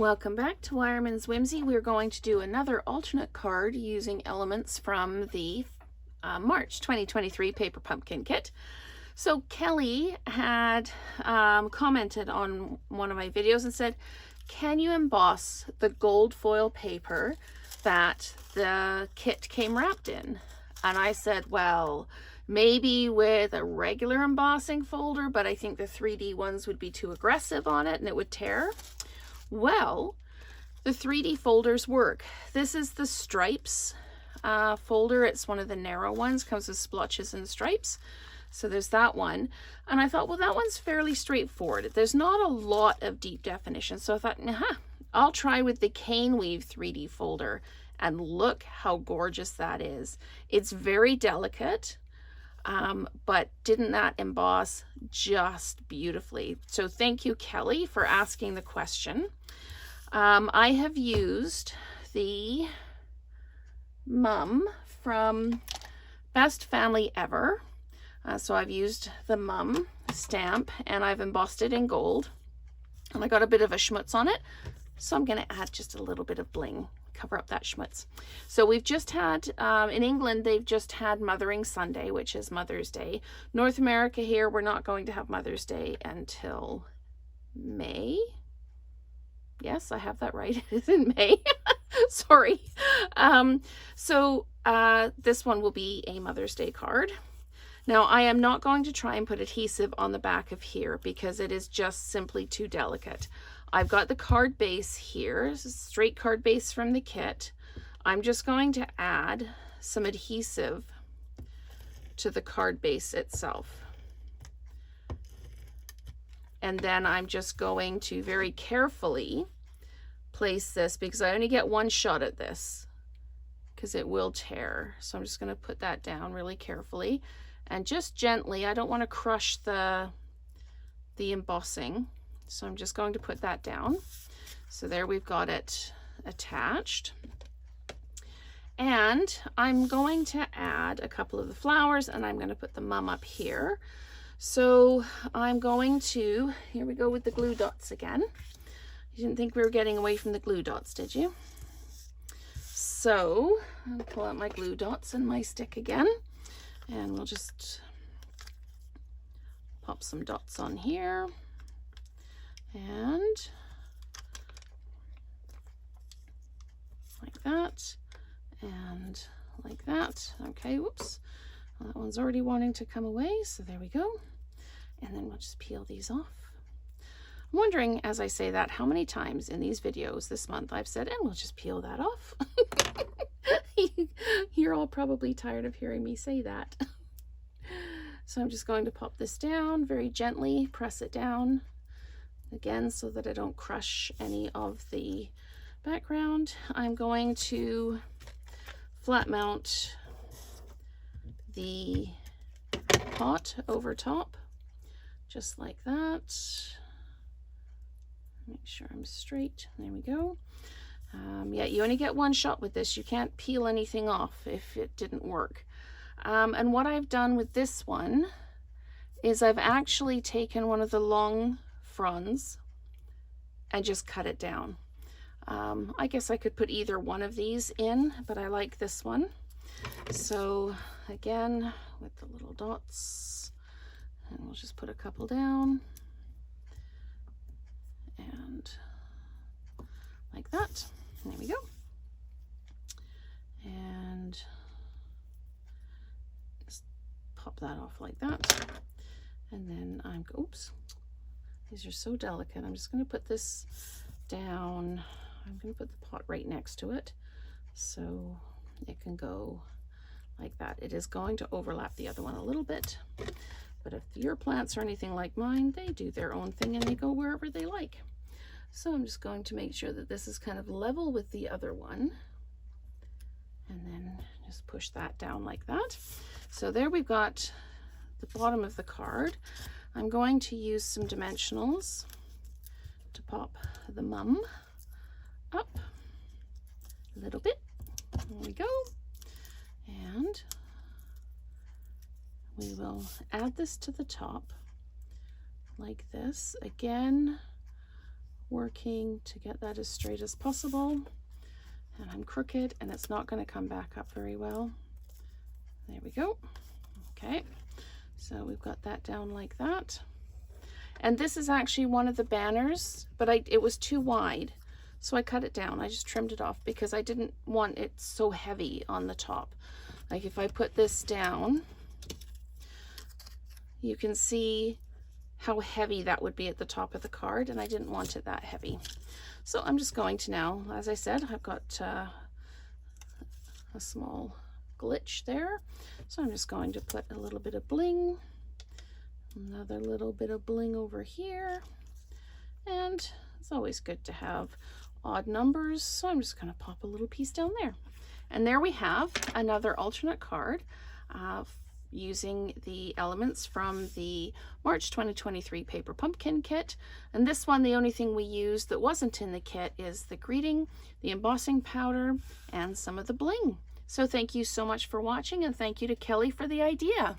Welcome back to Wireman's Whimsy. We're going to do another alternate card using elements from the March 2023 Paper Pumpkin Kit. So Kelly had commented on one of my videos and said, can you emboss the gold foil paper that the kit came wrapped in? And I said, well, maybe with a regular embossing folder, but I think the 3D ones would be too aggressive on it and it would tear. Well, the 3D folders work. This is the stripes folder. It's one of the narrow ones, comes with splotches and stripes. So there's that one. And I thought, well, that one's fairly straightforward. There's not a lot of deep definition. So I thought, I'll try with the Cane Weave 3D folder. And look how gorgeous that is. It's very delicate, but didn't that emboss just beautifully? So thank you, Kelly, for asking the question. I have used the Mum from Best Family Ever. So I've used the Mum stamp and I've embossed it in gold. And I got a bit of a schmutz on it. So I'm going to add just a little bit of bling, cover up that schmutz. So we've just had, in England, they've just had Mothering Sunday, which is Mother's Day. North America here, we're not going to have Mother's Day until May. Yes, I have that right. It is in May. Sorry. This one will be a Mother's Day card. Now, I am not going to try and put adhesive on the back of here because it is just simply too delicate. I've got the card base here, it's a straight card base from the kit. I'm just going to add some adhesive to the card base itself. And then I'm just going to very carefully place this because I only get one shot at this because it will tear. So I'm just going to put that down really carefully and just gently. I don't want to crush the embossing. So I'm just going to put that down. So there we've got it attached. And I'm going to add a couple of the flowers and I'm going to put the Mum up here. So I'm going to, here we go with the glue dots again. You didn't think we were getting away from the glue dots, did you? So I'll pull out my glue dots and my stick again. And we'll just pop some dots on here. And like that, and like that. Okay, whoops. Well, that one's already wanting to come away, so there we go. And then we'll just peel these off. I'm wondering, as I say that, how many times in these videos this month I've said, and we'll just peel that off. You're all probably tired of hearing me say that. So I'm just going to pop this down very gently, press it down again so that I don't crush any of the background. I'm going to flat mount the pot over top, just like that. Make sure I'm straight. There we go. Yeah, you only get one shot with this. You can't peel anything off if it didn't work. And what I've done with this one is I've actually taken one of the long fronds and just cut it down. I guess I could put either one of these in, but I like this one. So again, with the little dots, and we'll just put a couple down and like that. There we go. And just pop that off like that. And then I'm, oops, these are so delicate. I'm just going to put this down. I'm going to put the pot right next to it so it can go like that. It is going to overlap the other one a little bit, but if your plants are anything like mine, they do their own thing and they go wherever they like. So I'm just going to make sure that this is kind of level with the other one and then just push that down like that. So there we've got the bottom of the card. I'm going to use some dimensionals to pop the Mum up a little bit. There we go. And we will add this to the top like this. Again, working to get that as straight as possible. And I'm crooked and it's not going to come back up very well. There we go. Okay, so we've got that down like that. And this is actually one of the banners, but it was too wide, so I cut it down. I just trimmed it off because I didn't want it so heavy on the top. Like if I put this down, you can see how heavy that would be at the top of the card, and I didn't want it that heavy. So I'm just going to now, as I said, I've got a small glitch there. So I'm just going to put a little bit of bling, another little bit of bling over here, and it's always good to have odd numbers, so I'm just going to pop a little piece down there. And there we have another alternate card using the elements from the March 2023 paper pumpkin kit. And this one, the only thing we used that wasn't in the kit is the greeting, the embossing powder, and some of the bling. So thank you so much for watching, and thank you to Kelly for the idea.